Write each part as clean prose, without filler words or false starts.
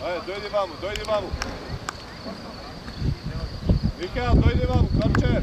Ajde, dojdi vamo. Mikael, dojdi vamo, Karčev.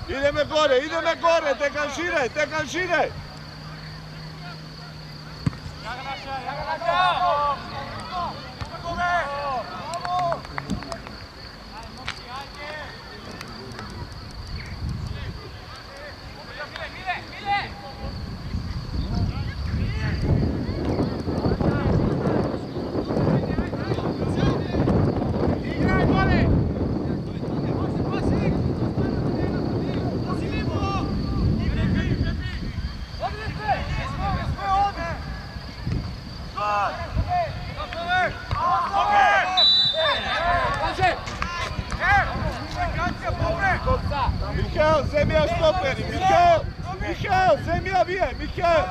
Ideme gore, te kanširaj! Michael, zemlja stoperi, Michael, zemlja vije, Michael!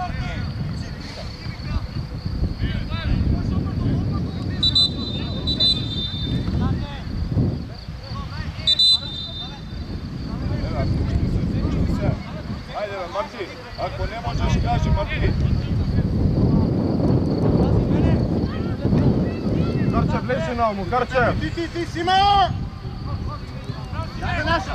Ajde, Martin, ako ne možeš, kaži Martin. Karčev, bliži na umu, Karčev! Ti, Simao! Naša!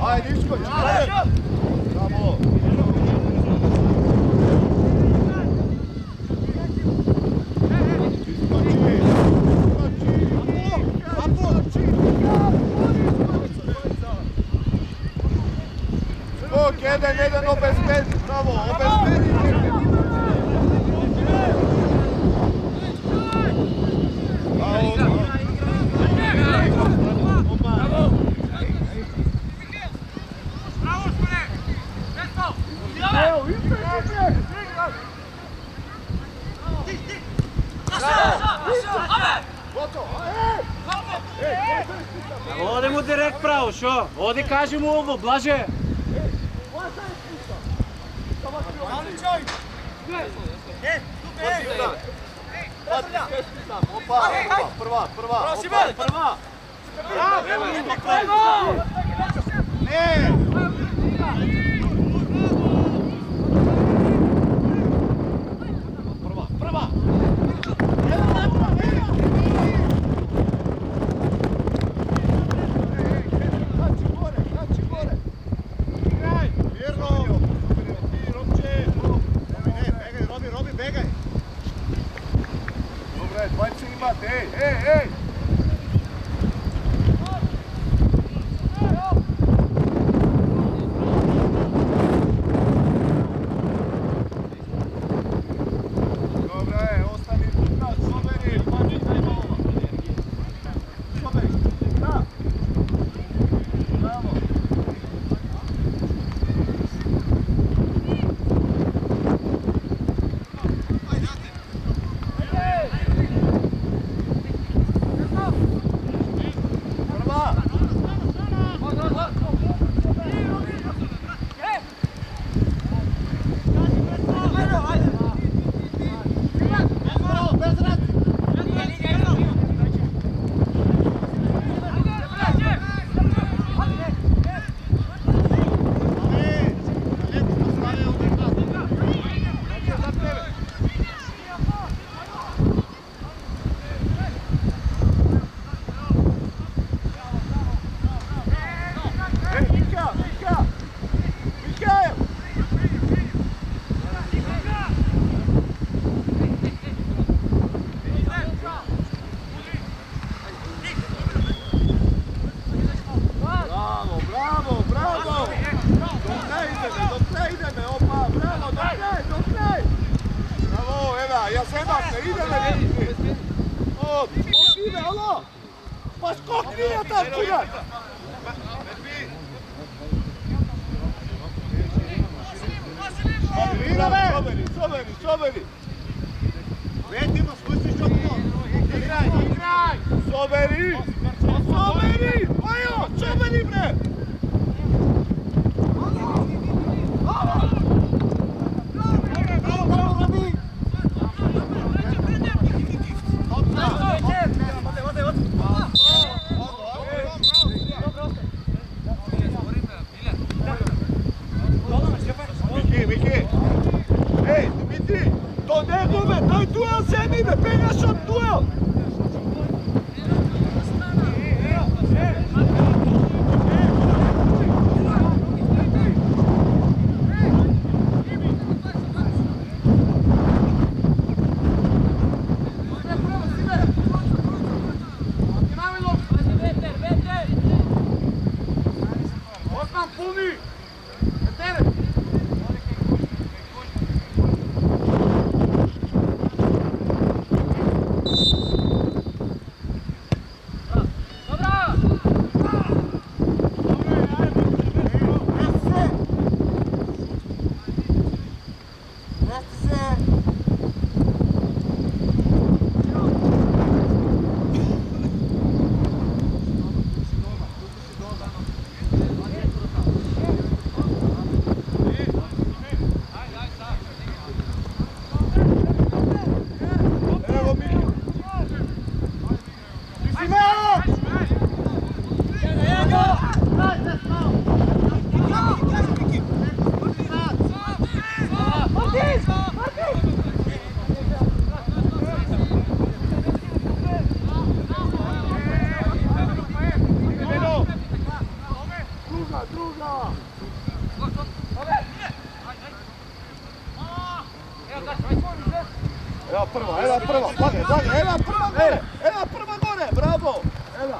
Ajde, iskoči! Bravo! Jedan obezbedi, bravo, obezbedi! Odi mu direkt pravo, šo? Odi kaži mu ovo, Blaže! Prva! Ej! Pa skokni ja tam kurat! Soberi! Vedimo, spustiš okno! Igraj! Soberi! Ojo, soberi bre! Miki! Ej, Dimitri! To ne gube! To je duel zemlji! Penjaš od duel! Osman puni! Evo prva, pade, evo prva gore, bravo, evo.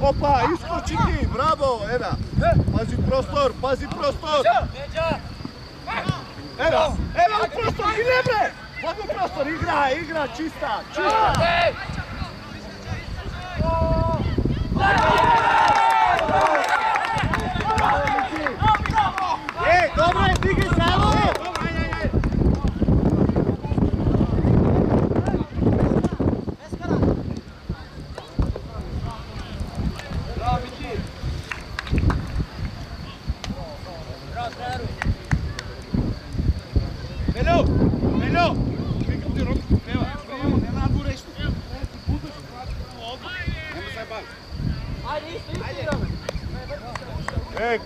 Opa, iskoči ti, bravo, Ena. Pazi prostor. Ena u prostor, ide bre! Vodi u prostor, igra, čista. Dobro je, digni samo!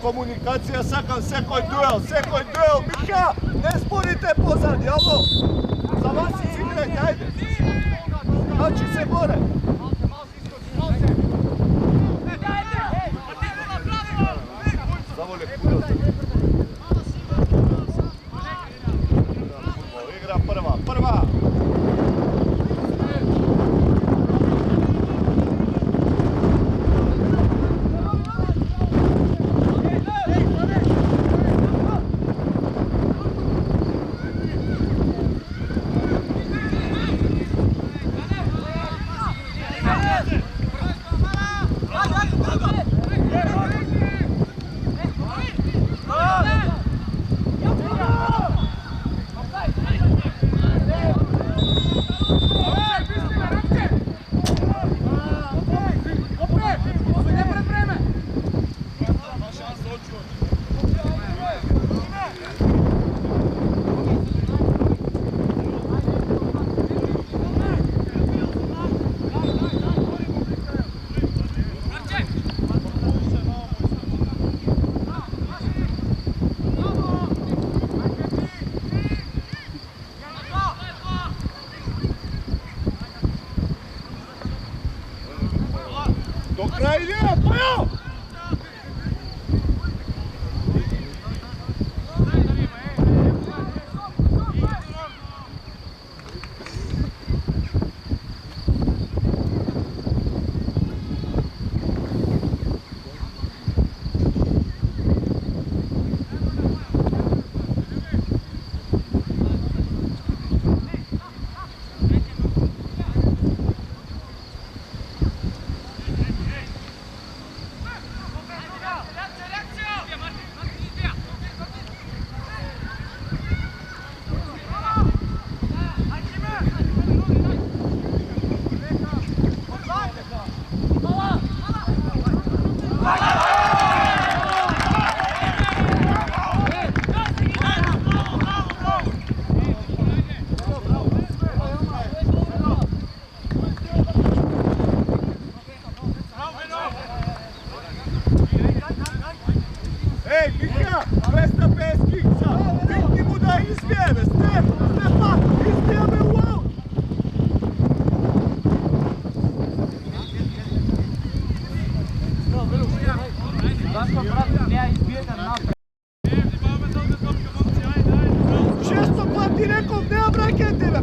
Komunikacija sakam, sekoj duel, Miha, ne zburite pozadnje, ovo, za vas izigrajte, ajde, znači se gore. Zavolje kuda se. Igra prva.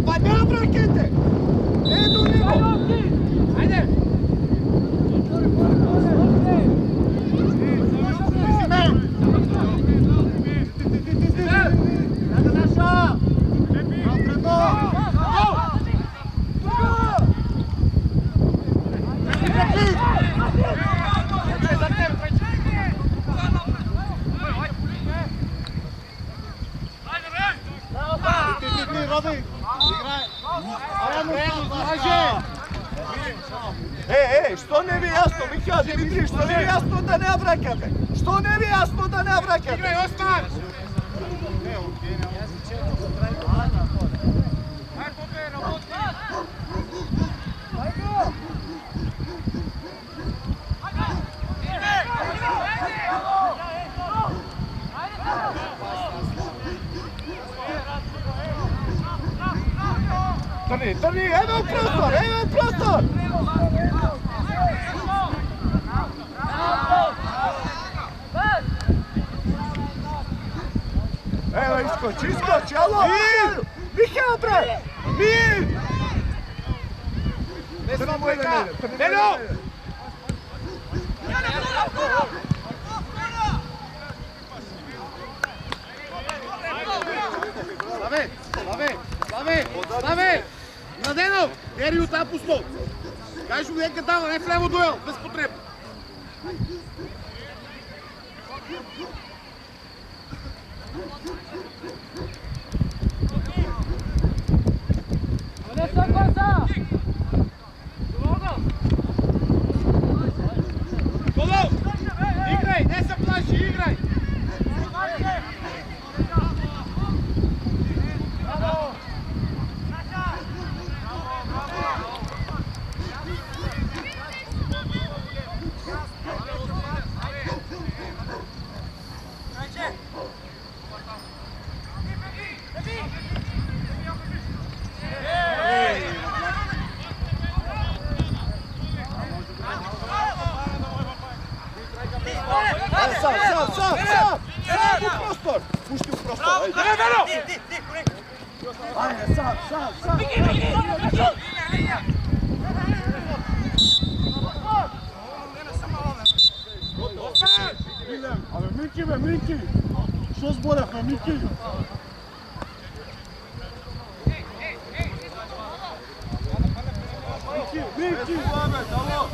pa nema rakete! Ne idu nivo! Ajde! Što ne vi jasno, Miha, Dimitri, što ne vi jasno da ne avrakate? Što ne vi jasno da ne avrakate? Igraj, Osman! Trni, evo prostor! Evo, iskoči, alo! Mir! Miha, bre! Mir! Ne smemo Eka! Neno! Славе! Младенов! Ери от Апостол! Кажеш му нека дава, не в лево дуел, безпотребно! Голов! Играй, не се плаши, играй! Sam u prostor! Pušti u prostor, ajde! Ajde, sam! Але Мики! Що зборахме, Мики? Bez plomet, alo!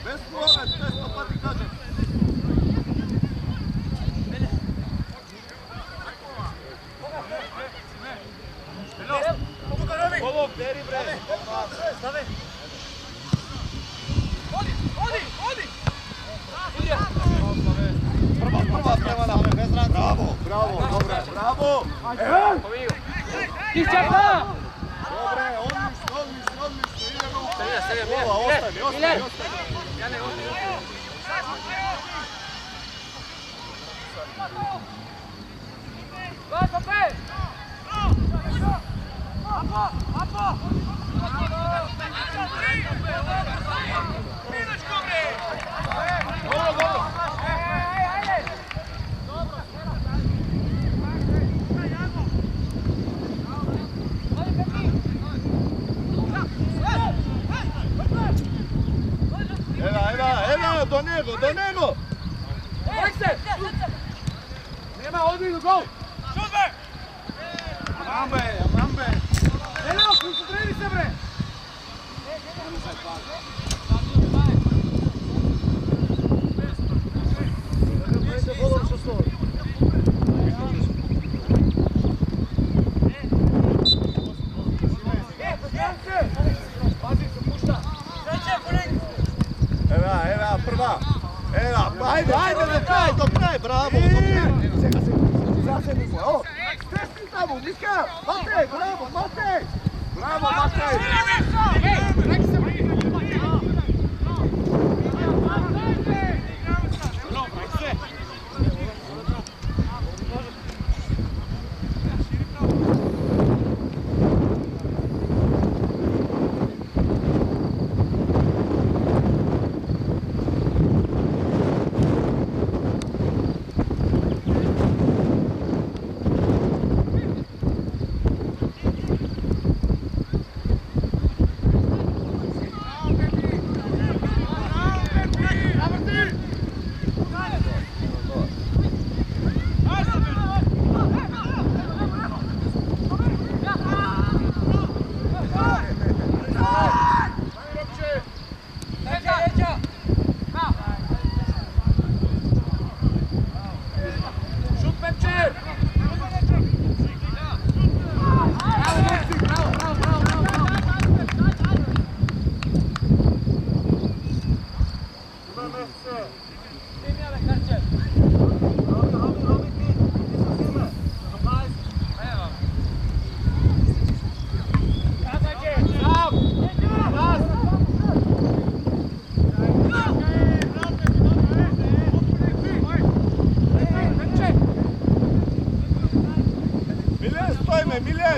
Bez plomet, često pa ti kažem! Golov, beri bre! Stavi! Odi! Prva prema nam, bez rada! Bravo, dobro, bravo! Isčeka! Dobre, odlično, idemo u gola, ostani! Eva, do njego! Alekse! Nema, odbij do gol! Šutbe! Amambe! Eno, koncentriraj se bre! Eva, prva! Eva, ajde, do kraj, bravo! Zasedi se, o! Stresni tamo, Mika! Matej, bravo, Matej! Bravo, Matej!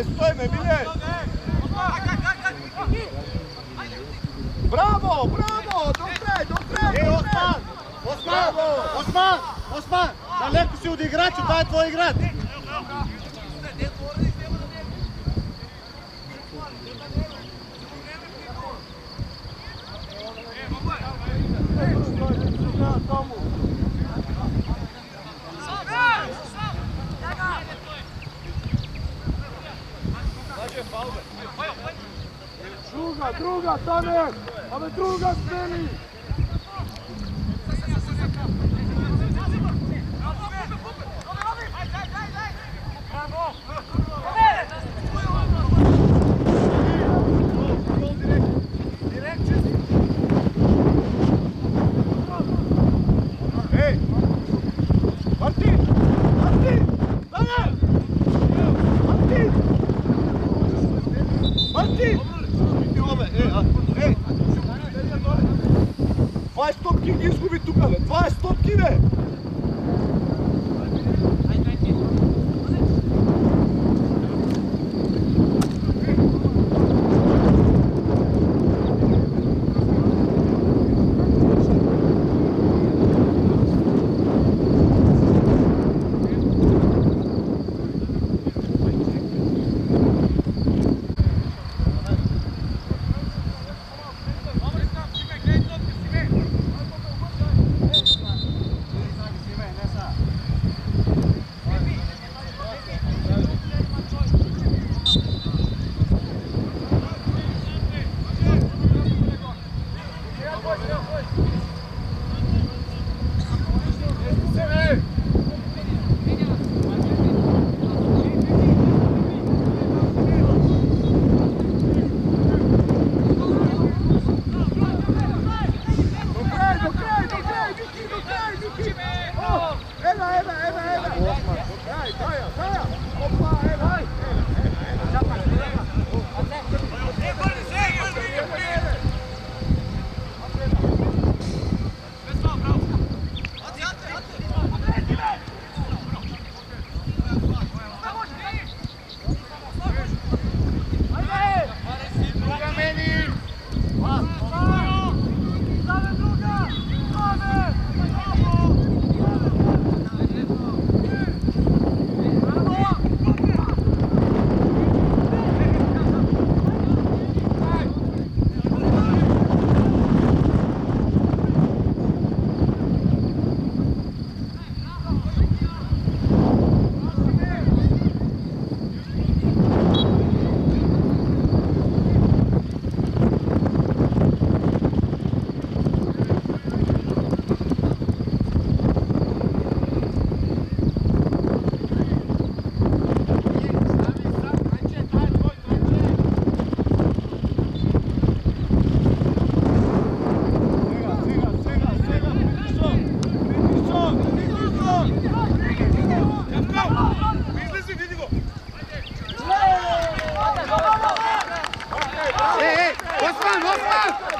stoj me, Miljen! Bravo, bravo, do kraj! Osman, daleko si od igrača, taj je tvoj igrač. Druga, Taner! Ave druga spremi! Ej! Martin! Taner! Martin! Ej! 20 stopki izgubi tuka, 20 stopki, ve!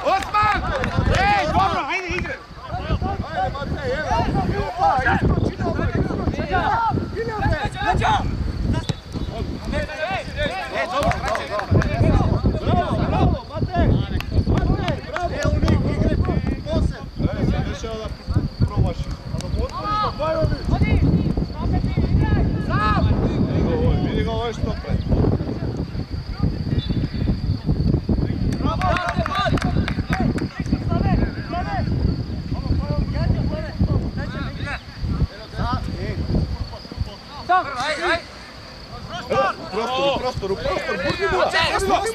Osman! Ej, dobro, ajde igre! Ajde, Matej, evo! Bravo, Matej! Matej, bravo! Evo nek igre, poseb! Sad više da probaš. Vidi ga ovo što pred. Prostoru, burni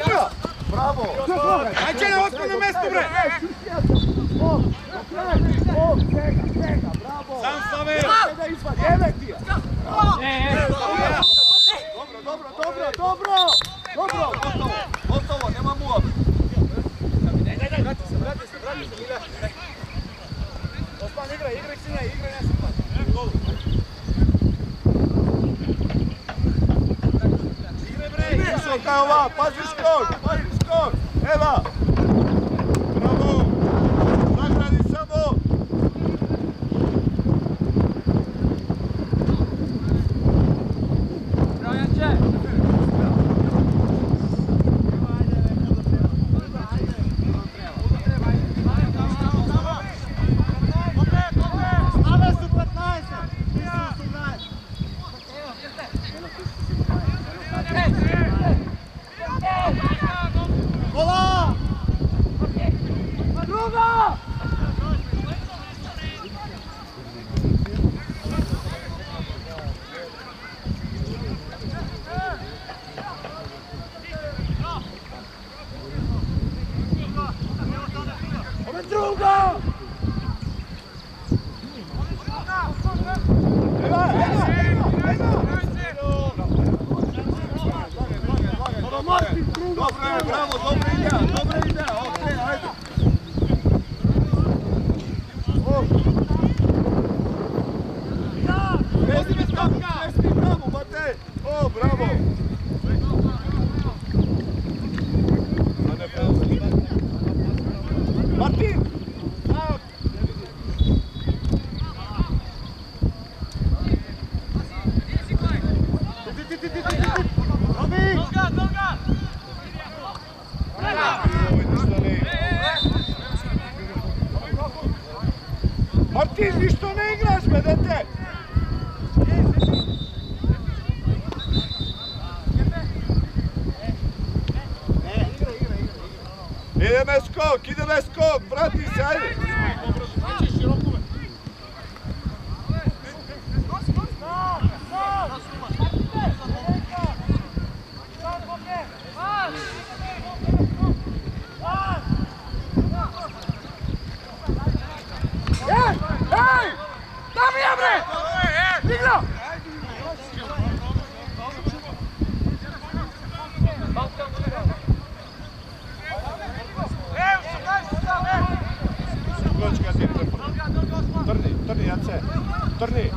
Buja! Bravo! Ajde na osnovno mesto, bre! Sam stave! Dobro! Gotovo, nema muva! Vrati se, Milja! Osman, igraj sinja, igraj nesupad! Ova, pazi skok! Eva! Bravo! Zagradi samo! Dobro je, bravo, dobra ideja, okej, ajde. Desni tamo, Matej! O, bravo! Martin! Martin, ništo ne igraš, me, dete! Ideme skok, vrati se, ajde! Trni, Jace, trni!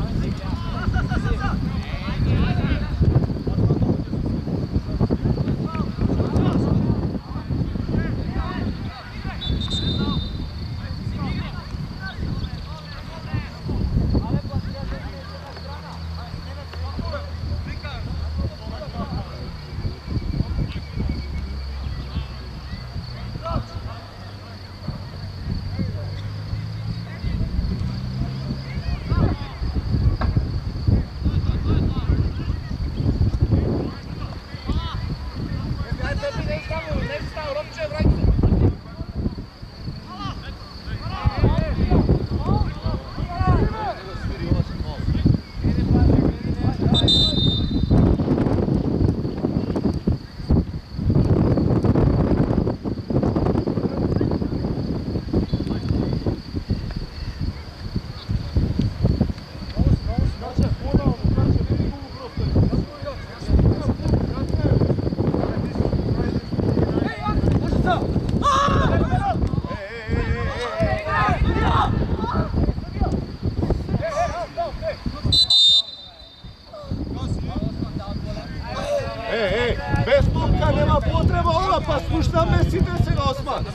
Bez lupka nema potreba ova, pa spušta mesite se ga Osman.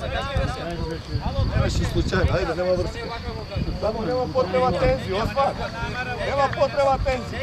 Nemaš i slučajno, ajde, nema vrste. Samo nema potreba tenziju, Osman. Nema potreba tenziju.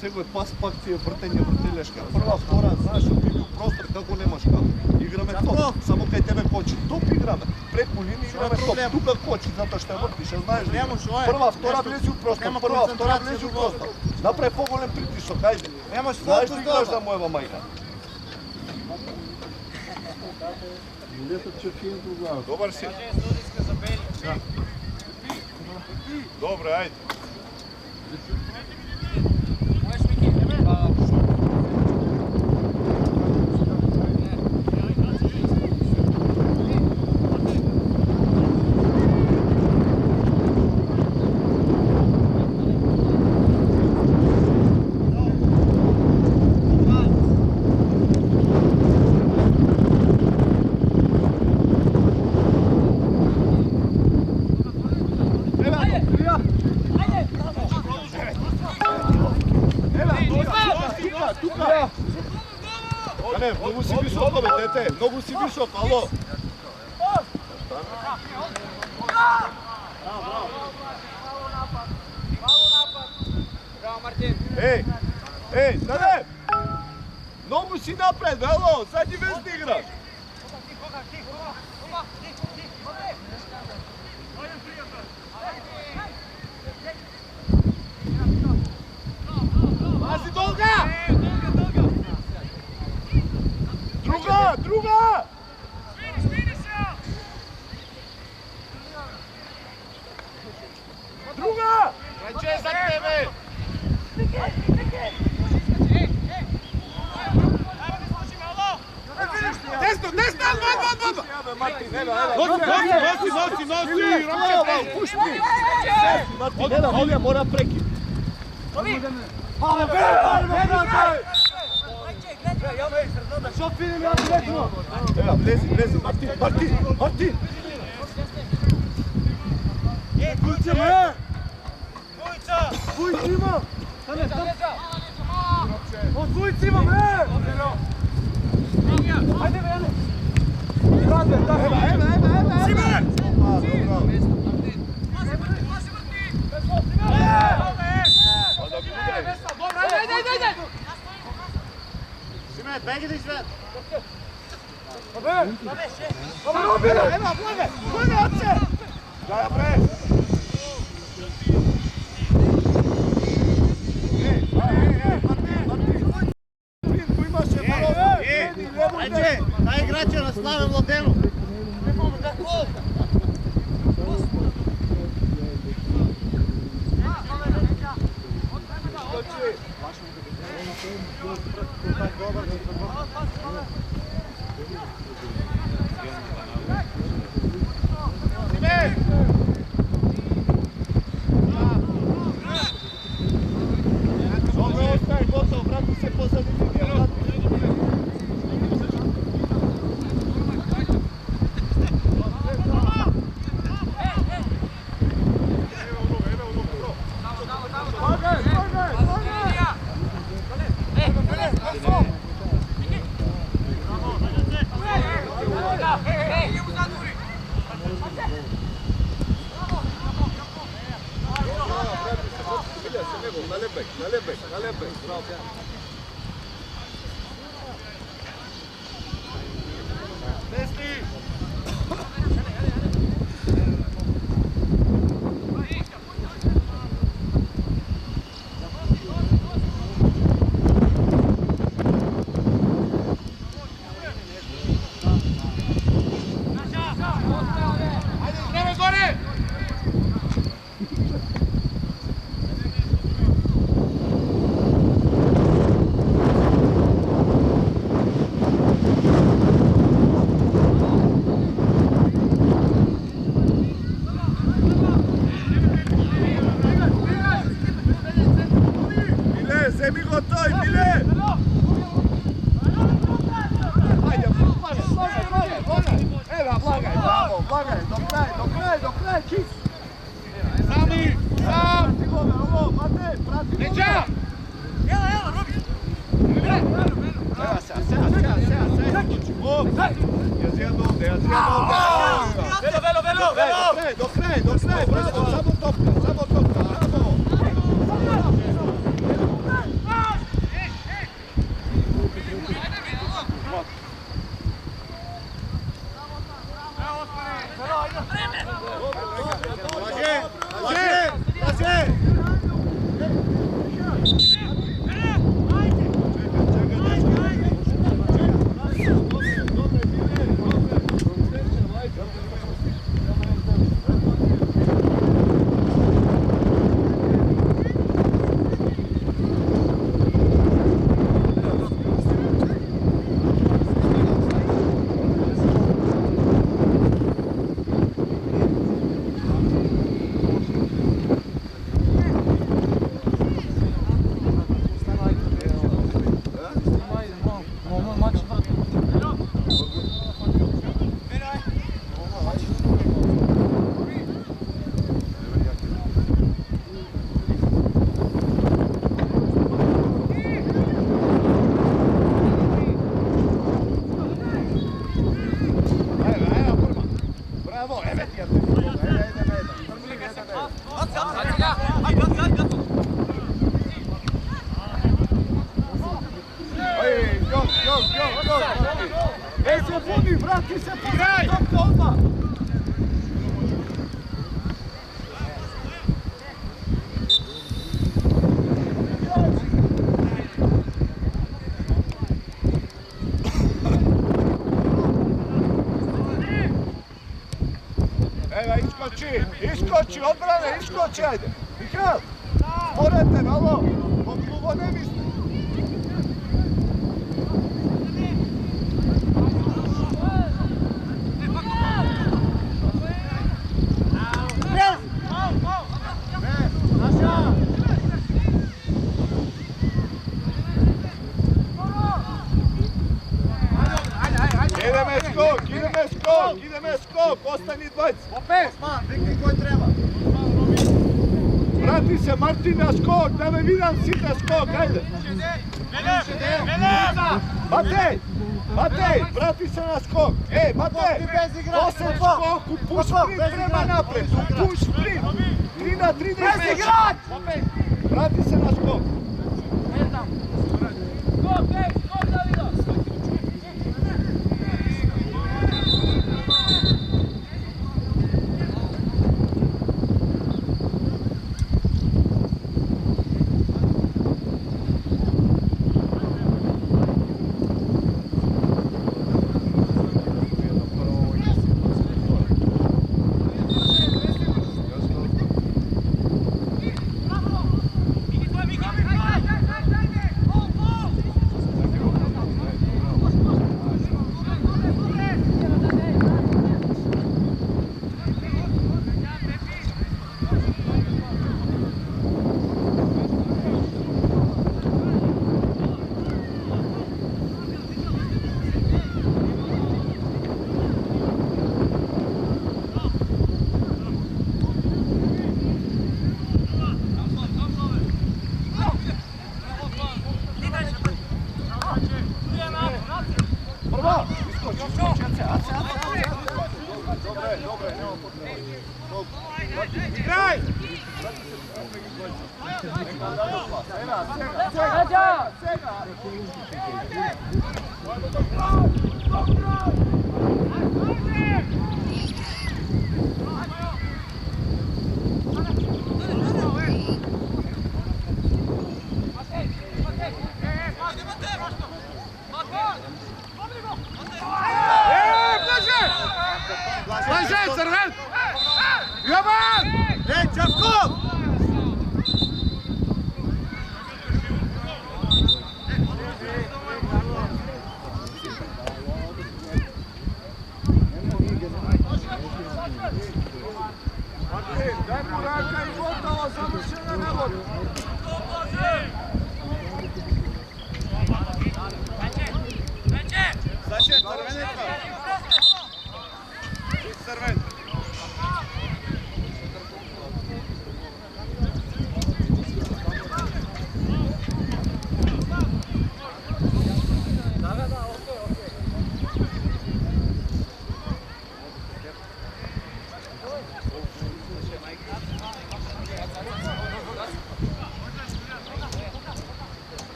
Сега пас пак ти е въртење вртелешка. Прва, втора, знаеш, отбили простор како немаш како. Играме топ, само кај тебе кочи. Топ играме, преку линија играме топ. Тука кочи, затоа што вртиш, знаеш. Прва, втора влези у простор, прва, втора влези у простор. Направи поголем притисок, ајде. Знаеш ли играш да моева мајка? Добар си. Добре, ајде. Не, много си високо, бе, дете, много си високо, ало! Ей, ей, стане! Много си напред, бе, ало, sad ти вез да играш! Nosi, Romče! Pušti! Martin, ovdje mora prekid. Evo, lezi, Martin! Daj igrača na Slave Mladenu. Dobro, ostaje gotovo, vrati se pozadnji linije. Na lebek, bravo. Iskoči, odbrane, iskoči, ajde. Mihajl, morate malo, klubo ne misli. meni dvajci. Opet! Osman, vikni koji treba. Vrati se Martina skok, da me vidim sita skok, ajde. Matej, vrati se na skok. Ej, Matej, posled skoku, puš sprint treba napred, puš sprint. 3 na 30. Bez igrat! Vrati se na skok.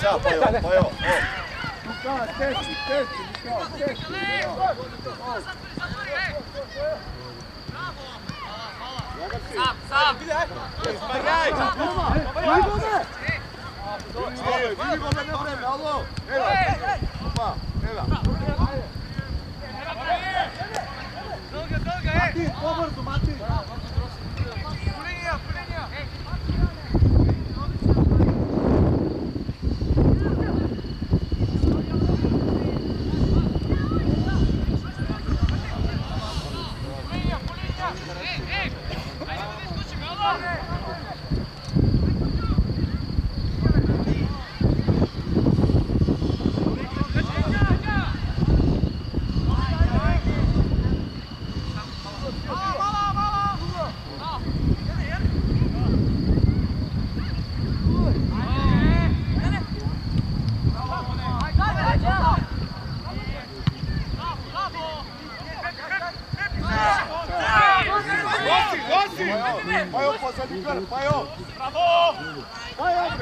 Ciao, poi ho. Luca, testi, Luca, testi. Sam! Sbagliai! Vidi come ne preme, alo! Evo! Evo! Mati, pobrzo, Mati! Vai ho, pozadnji kar, vai ho! Vai ho,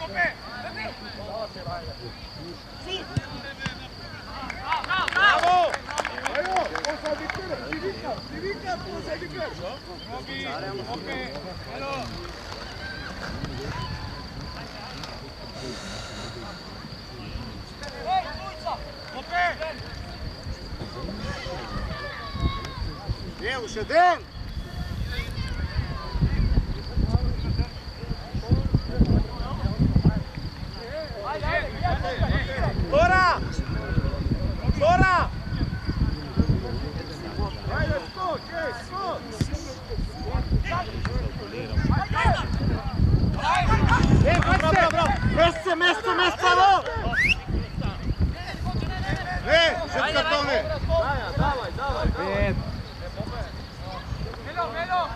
bre! Bravo! Vai ho, pozadnji kar, divika, pozadnji kar! Evo, še den! Ora! Ora! Vai, skok, skok! Bravo! Mjesto, alo! Šet kartone! Davaj! Melo!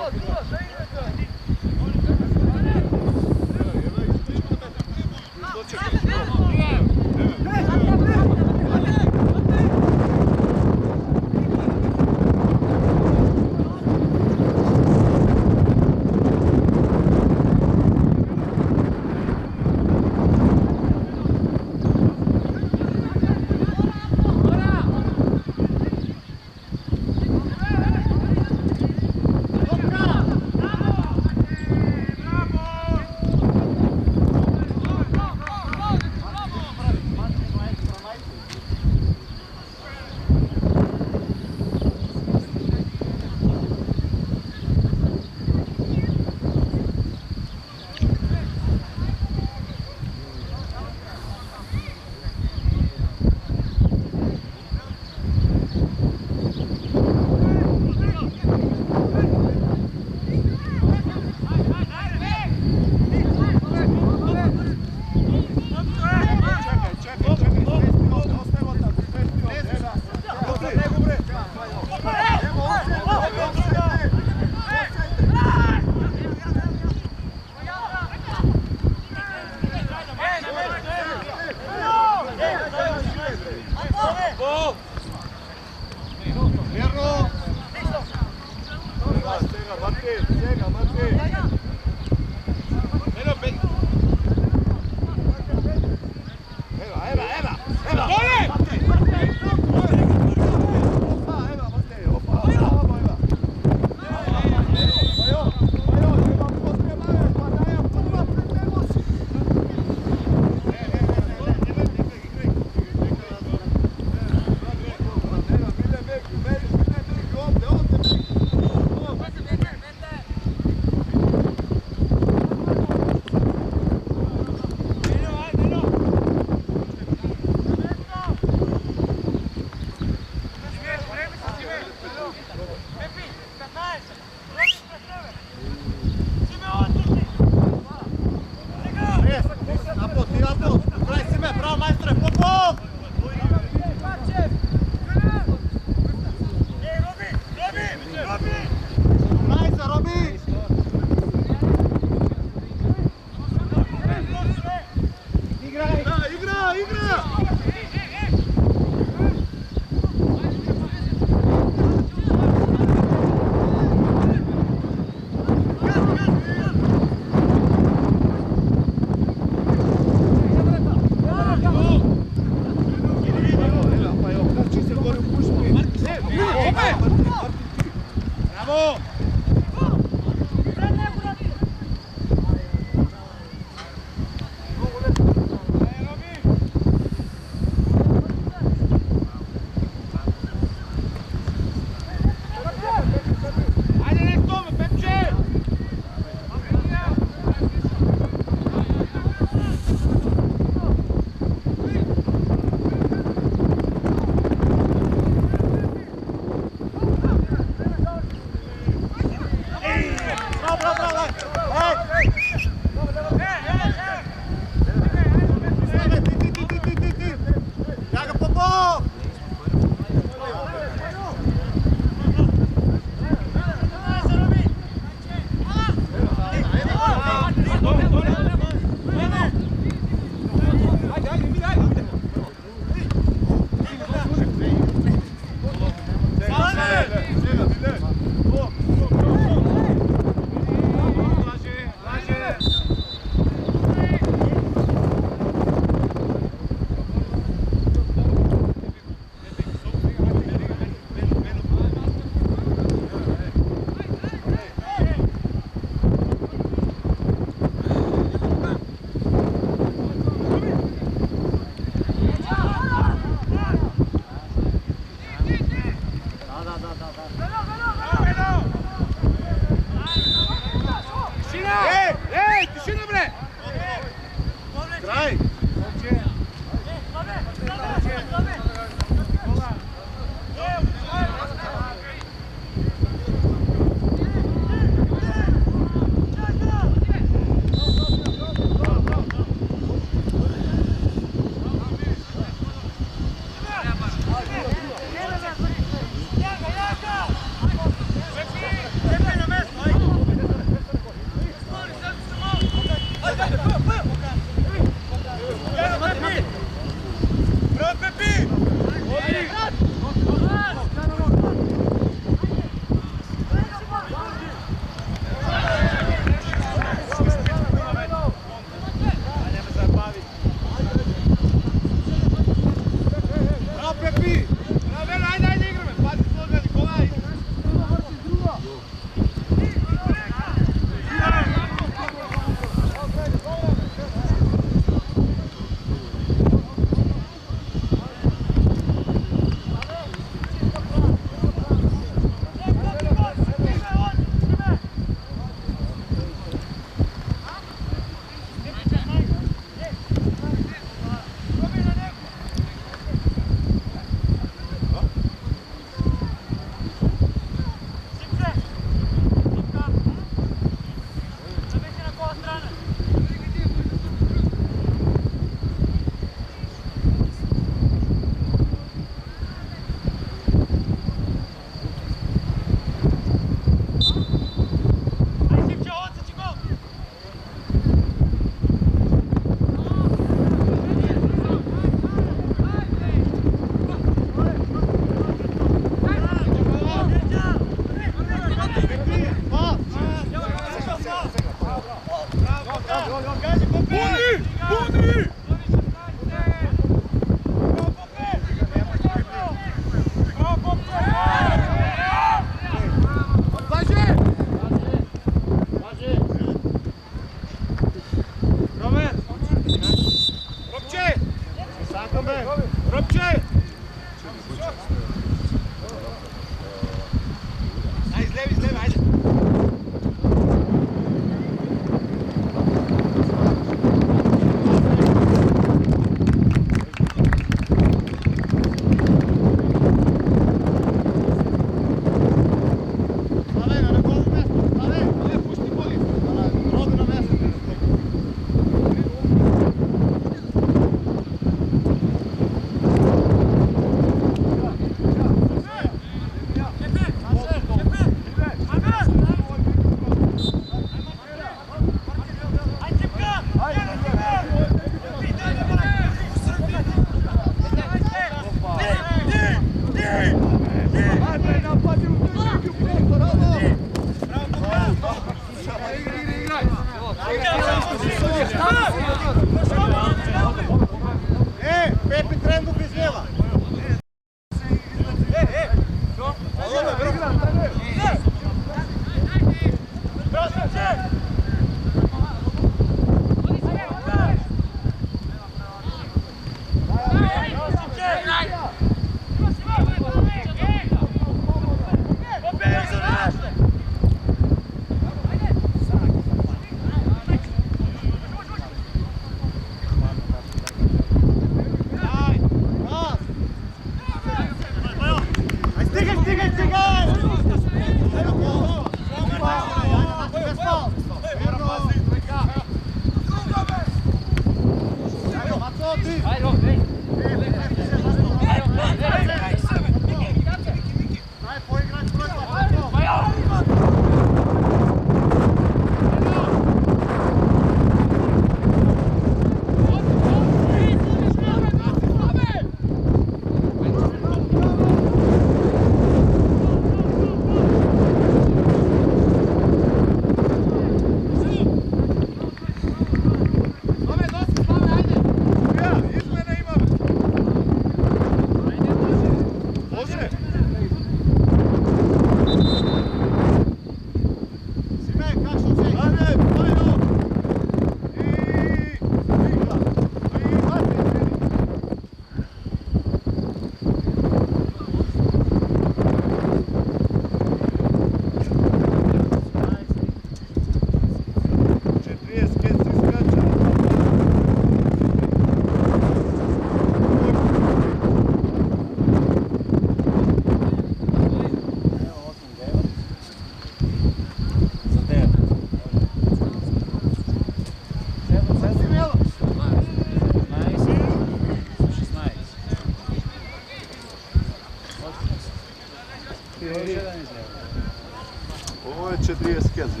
Ovo je 40 kezi,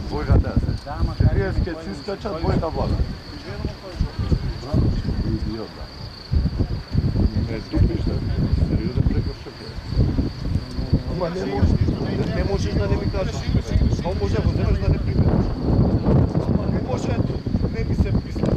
dvojga 10. 40 kezi iskača, dvojga vlada. Idiota. Ne stupiš da seriju da preko šake. Ama ne možeš da ne mi kažeš. On može, ne možeš da ne pripetiš. Ne može, ne mi se pisati.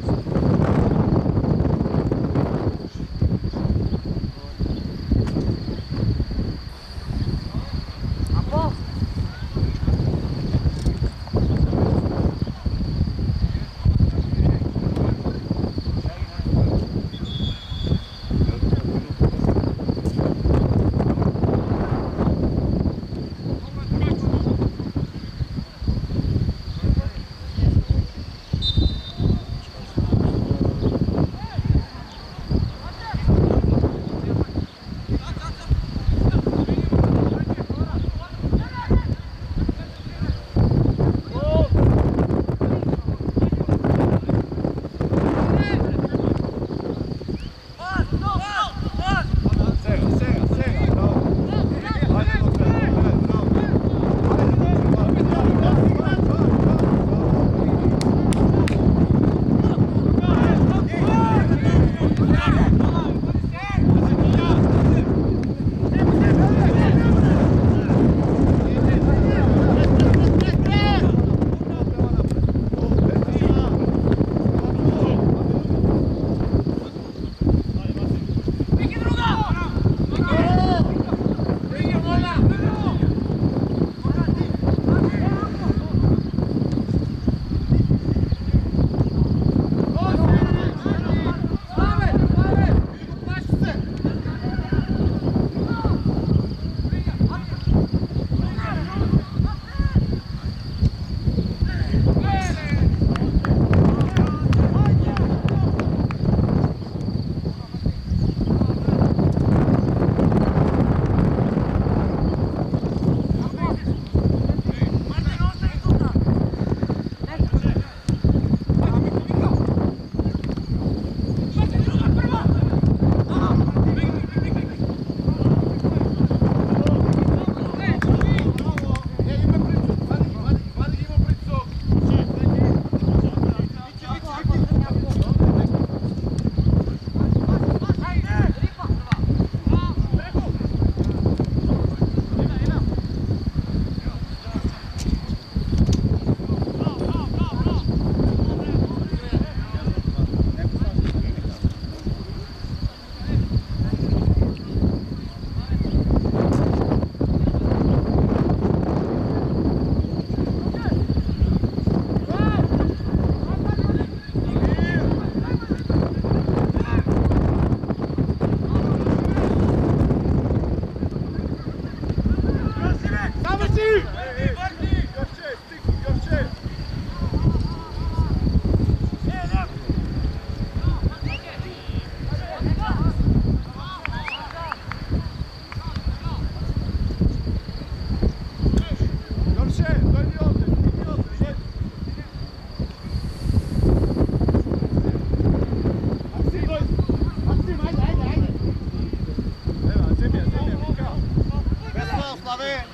бе!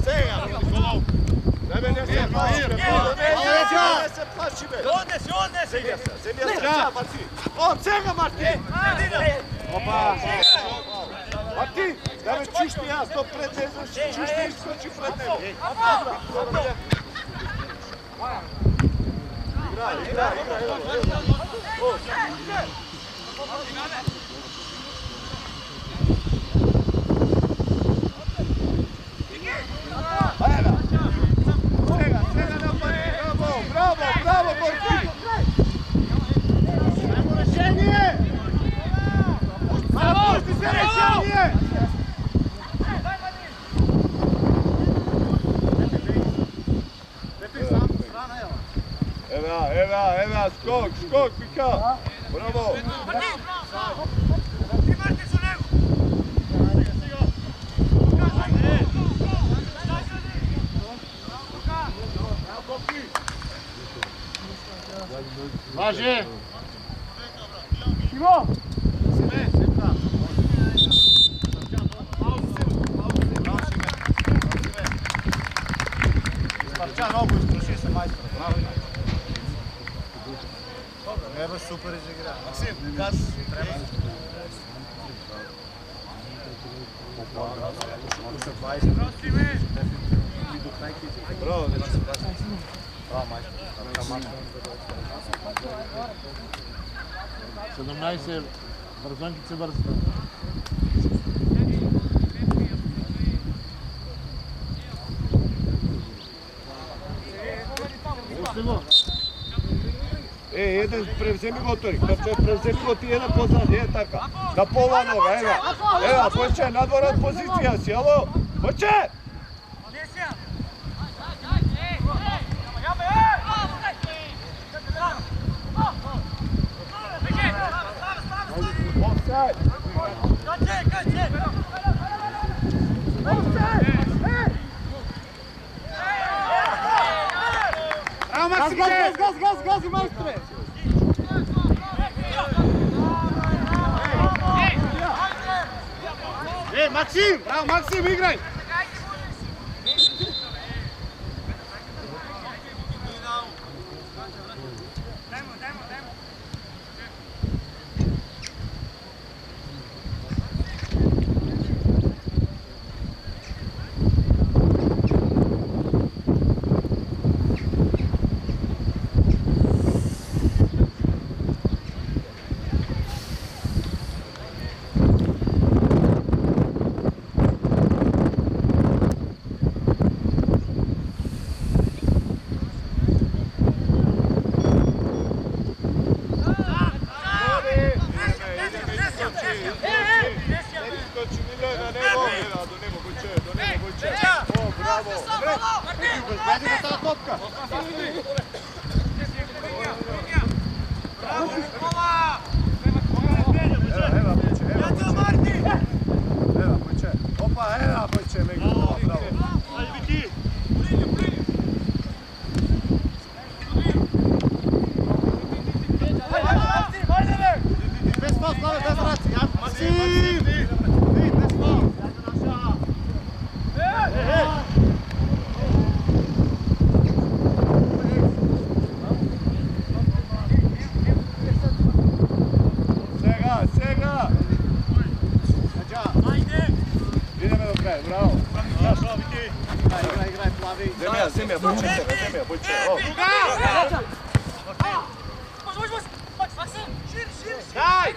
Сега! Тебе не се плаши, бе! Не се плаши, бе! Сега се, сега Мартин! О, сега Мартин! Опа! Мартин, да ме чуш ти аз, то пред не излъжи, чуш ти изкочи пред него! Играй! Браво, Мартин! Само решение! Пусти се решение! Ева, скок, Мика! Браво! Važi! Ivo! Изпарча много, изтроши се майстора. Браво, Ева супер изигра. Максим, газ. Браво, Браво, майстор. 17 бързанките бързо. Jedan prevzemi motori, kad će prevzemi go ti jedan pozadnji, така. Na pola noga, evo, Boće, nadvoran pozicija si, alo, Boće! Offside! Bravo, Maksime! Gaz, majstore! Maksim! Bravo, Maksim, igraj! Zemlja, Boće. Daj!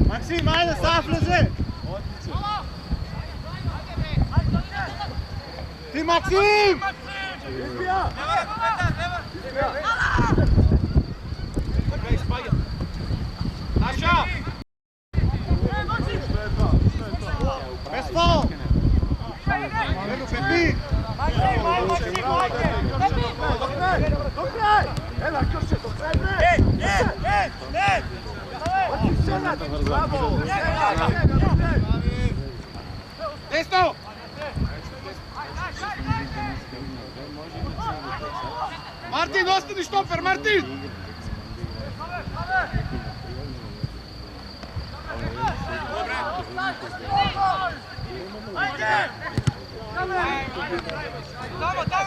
Максим, айде, сега влезе! Ти, Максим! Наша! Без фол! Ето, Пепи! Do kraj! Ela, Krše, do kraj, bre! Bravo! Desno! Martin, ostani štoper, Martin!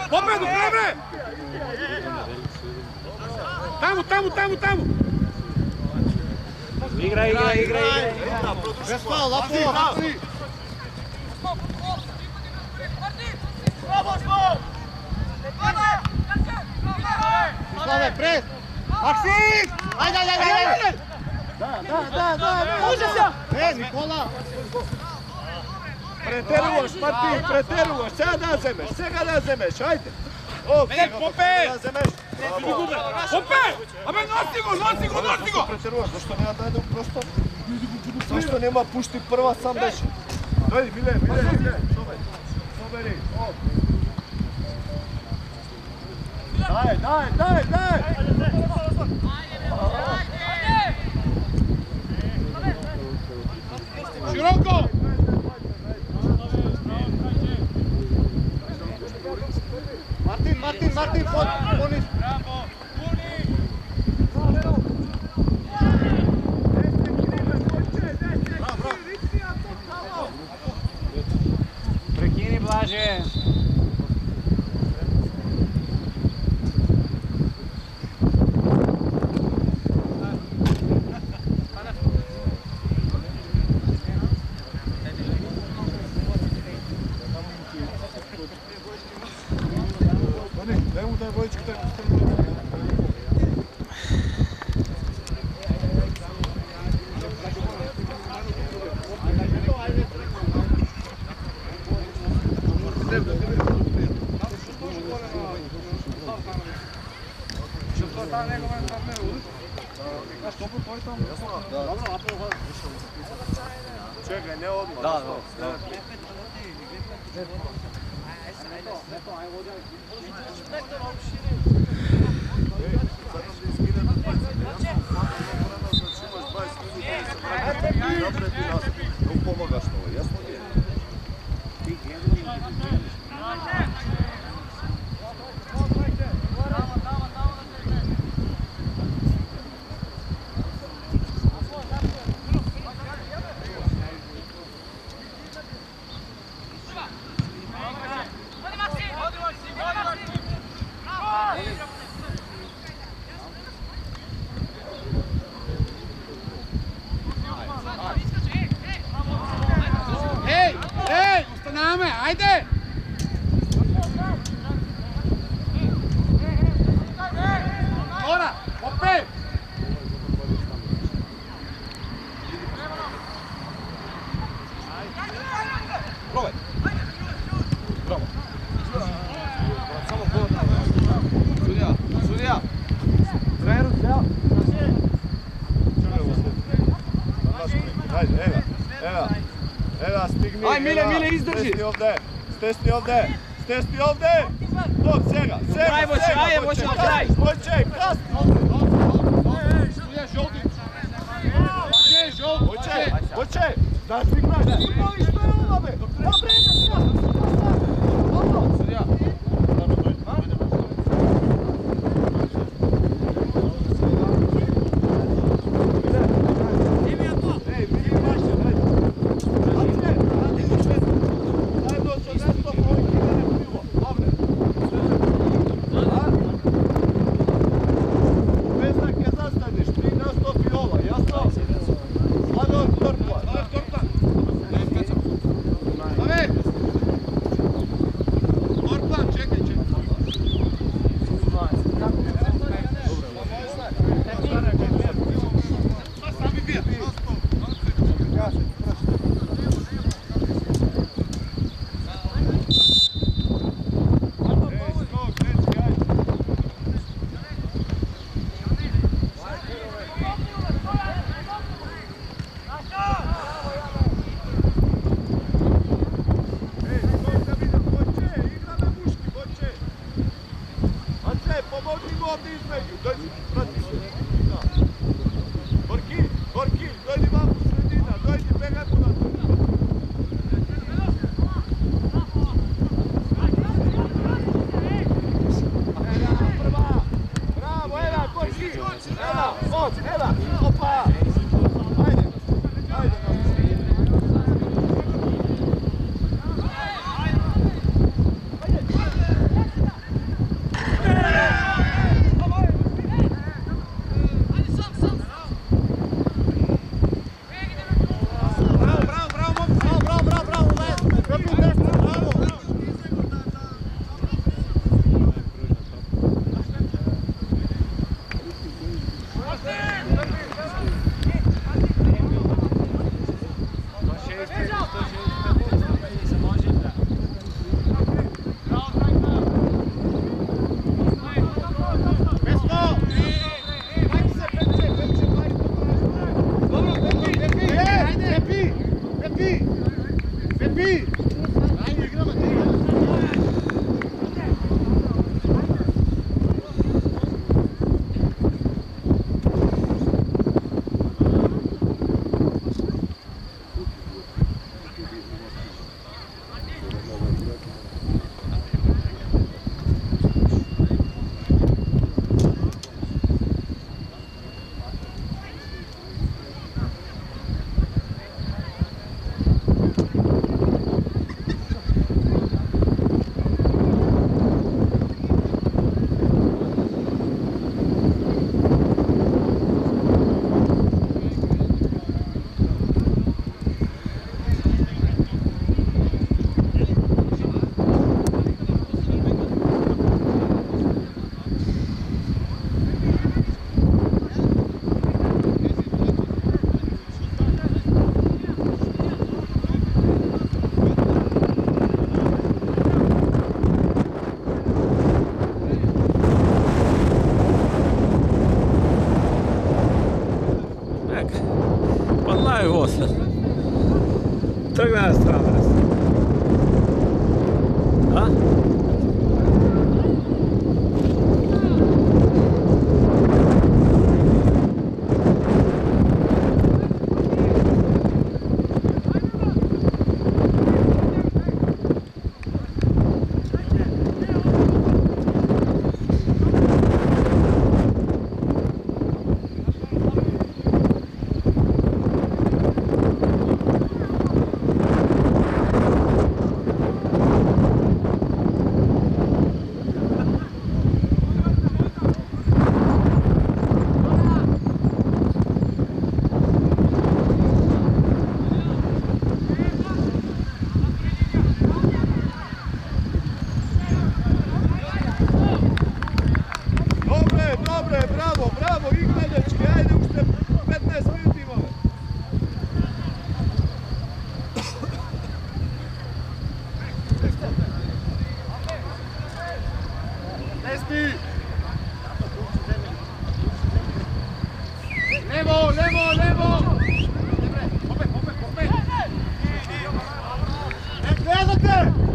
Pobedu, Prebre! Tamo! Igraj. Bez faul, lapo! Slave, pres! Maksim! Ajde! Da! Može se! Nikola! Preteruvaš, Martin, preteruvaš! Сега да вземеш, ajde! Попе! Да вземеш! Попе! Абе, носи го! Претеруваш, защо няма да иде просто? Защо няма пушти прва, сам беше? Дойди, Миле! Собери! Дай! Широко! Мартин, понис! Прекини, Блаже. Дай му дай двоечката. Čekaj, ne odmah. Da. Pomagaš ovo, jasno je? Ej, ustaname, ajde! Ora, opet! Probaj. Bravo. Samo povrta. Sudija. Treneru, seo. Čekaj, ovo sve. Ajde, evo, stigni. Aj, Mile, izdrži. Stesni ovde. Top, sega. Kraj, Voće, kraj. Voće, kasno. Voće, da ti igraš. Futboli, što je ovo, be? Da, Sudija. ovdje između, dođi, prati se. Gorki, dojdi vam u sredina, dojdi, begaj mu na to. Bravo, Ela, Gorki, Ela, moć, Ela, opa. Ajde. Trk na stranu. A? Bravo, Ignjenički, ajde ušte 15 minuti imamo. Lesbi! Levo! Pope! Gledate!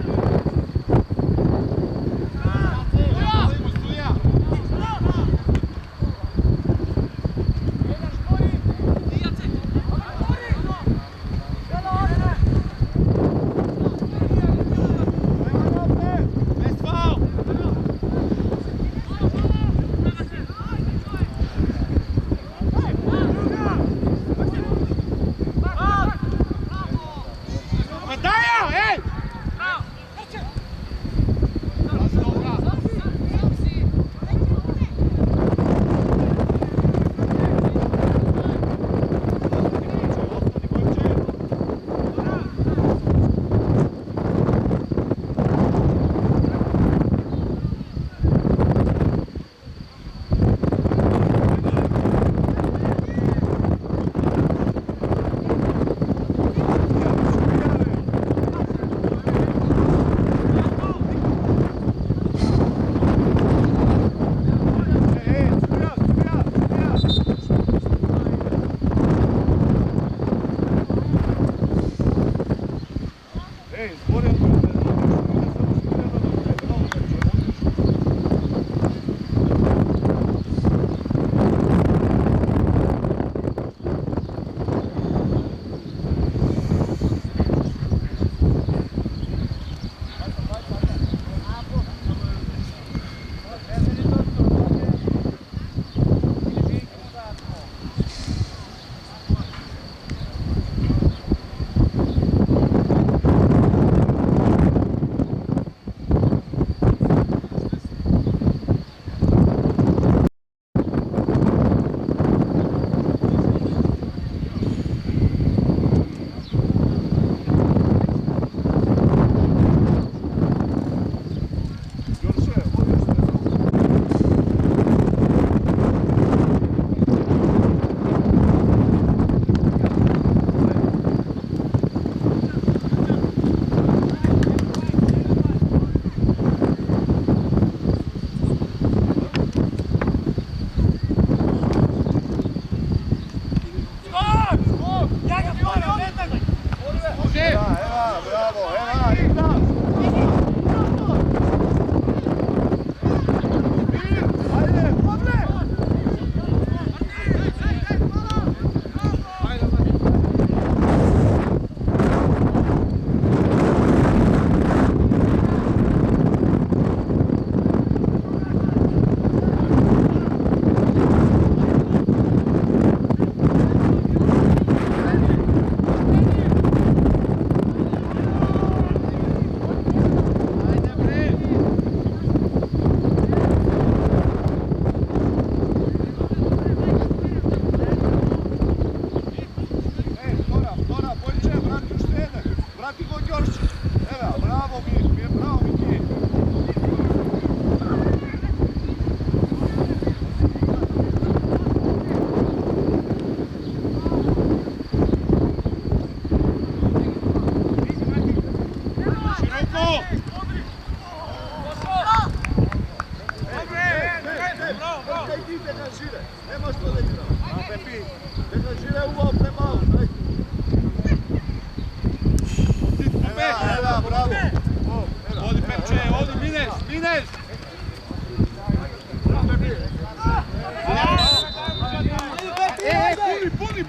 13.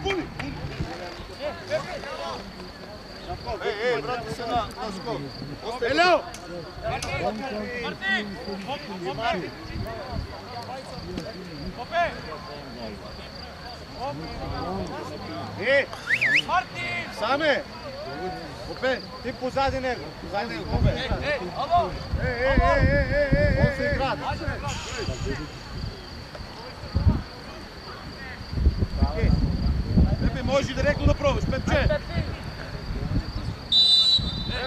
Puni. Vrati se na skok. Elio! Same! Opet, ti pozadi njega. Opet. On se igra. Pepe, možeš direktno da probaš, Pepče.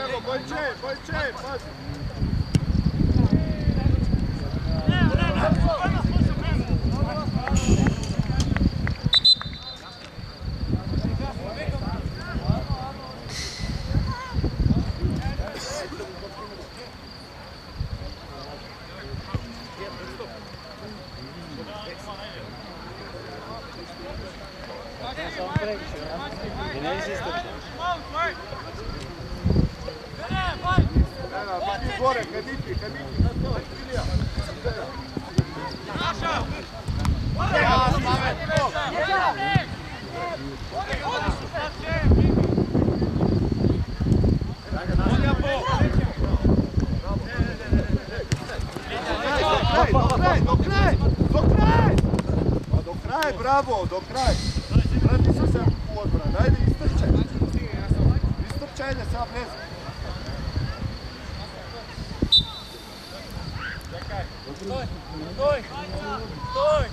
Evo, Bojče, pazi. Gore, kaditi. Do kraj, bravo, do kraj. Vrati se sad u odbran, ajde istrčaj. Istrčajne, sad ne znam. Stój!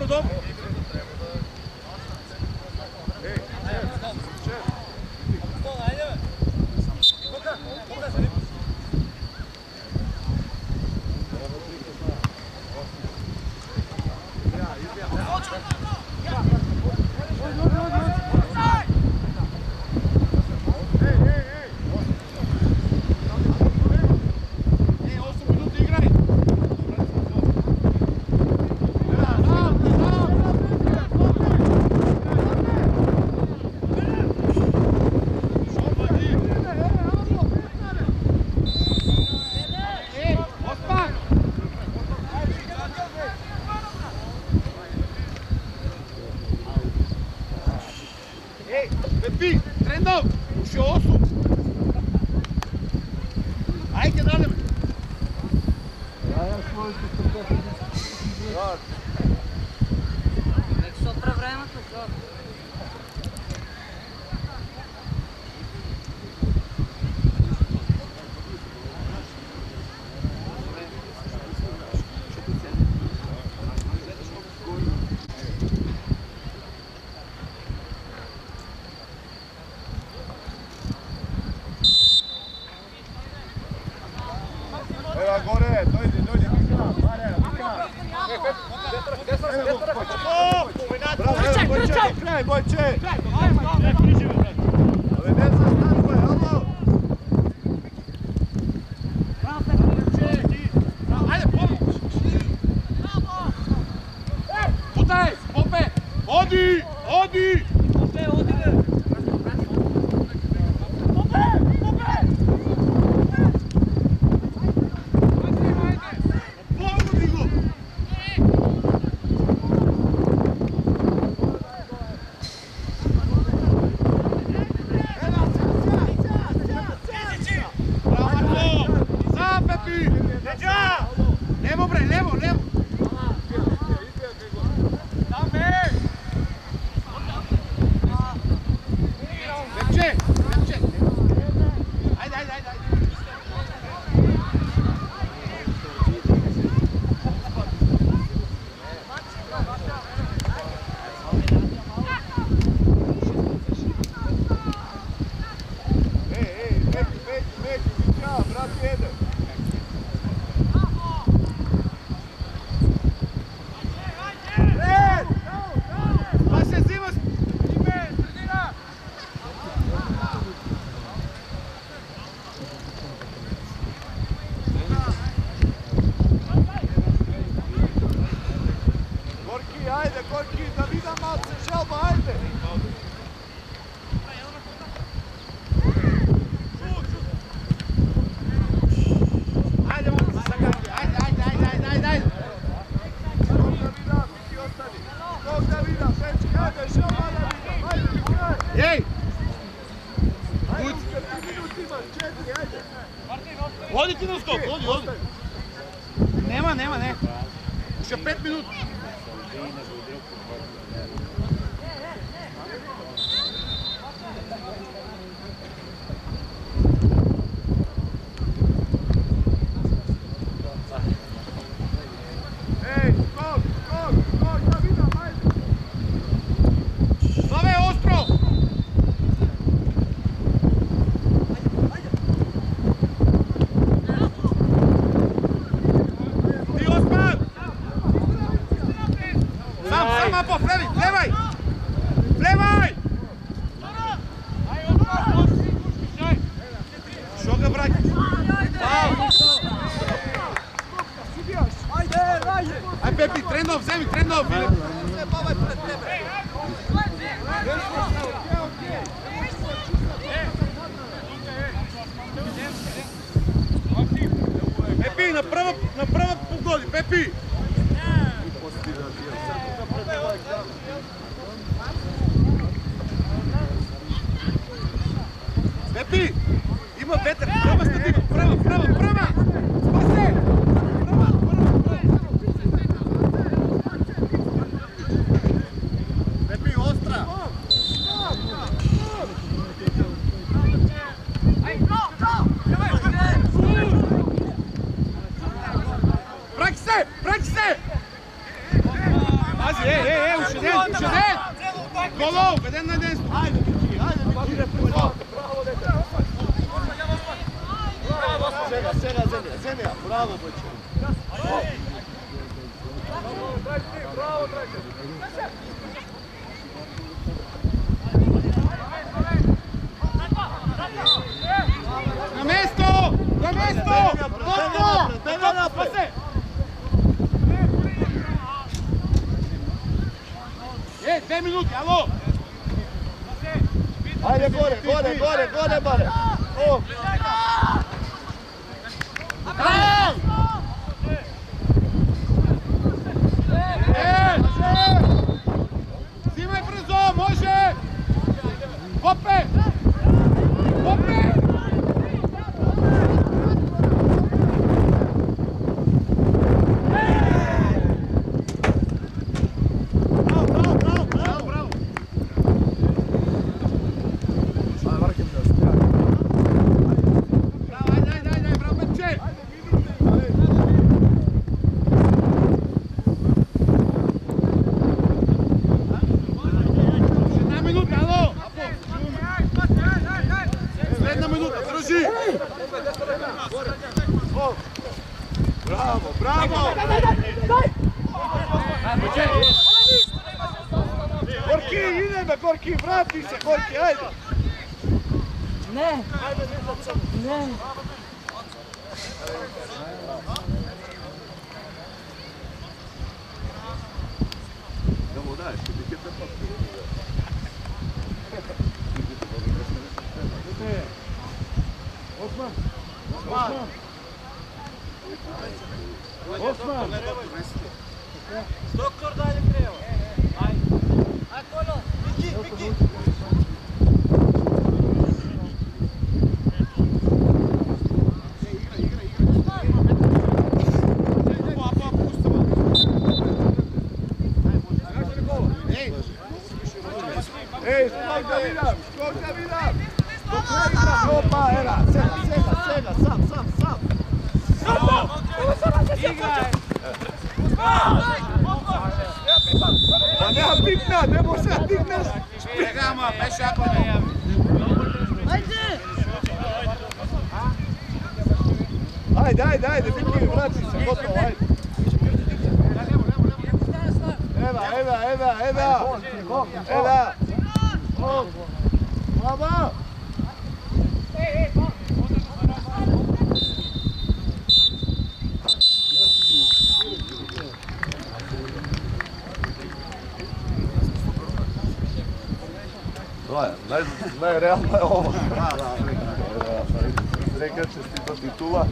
Dobro. Pepi, trendom, uši 8. Ajde, dalje. Nek sopra времето, Джо. Evo gore, dojdi, Mika. Bravo, evo Bojče, kraj Bojče. Ali ne zastanuje, alo. Ajde, pomoć. Putaj, Pope, odi. Попе, оди бе! Помоги го. Levo bre, levo. Ej! Kuć! Odi ti na skok, odi! Nema, ne. Še 5 minuta. Pepi, na prva pogodi, Pepi! Pepi! Ima vetar, prva stativa, prva! Spase! Pepi, ostra! Praki se! Pazi, ušeden! Golov, veden na desno! Ajde, Miki, bravo, dete! Sega, zemlja, bravo, boče! Bravo, Drake! Na mesto! Točno! Spase! Ej, 2 minuti, alo! Ajde, gore, bare! O! Zimaj brzo, može! Hope! Bravo! Gorki, ideme, Gorki, vrati se, Gorki, ajde! Ne! Idemo daj, što bi kete papir. Osman! Doktor dalje krevo. Aj kolo. Miki. Ej, skok da vidim! Opa, era, sega, sam! Igraj. Pa nema bitna, ne može da digneš! Pregamo, pešako ne javi. Ajde, Miki, vrati se, gotovo, ajde! Eva! Bravo! Najrealno je ovo. Reka čestita titula.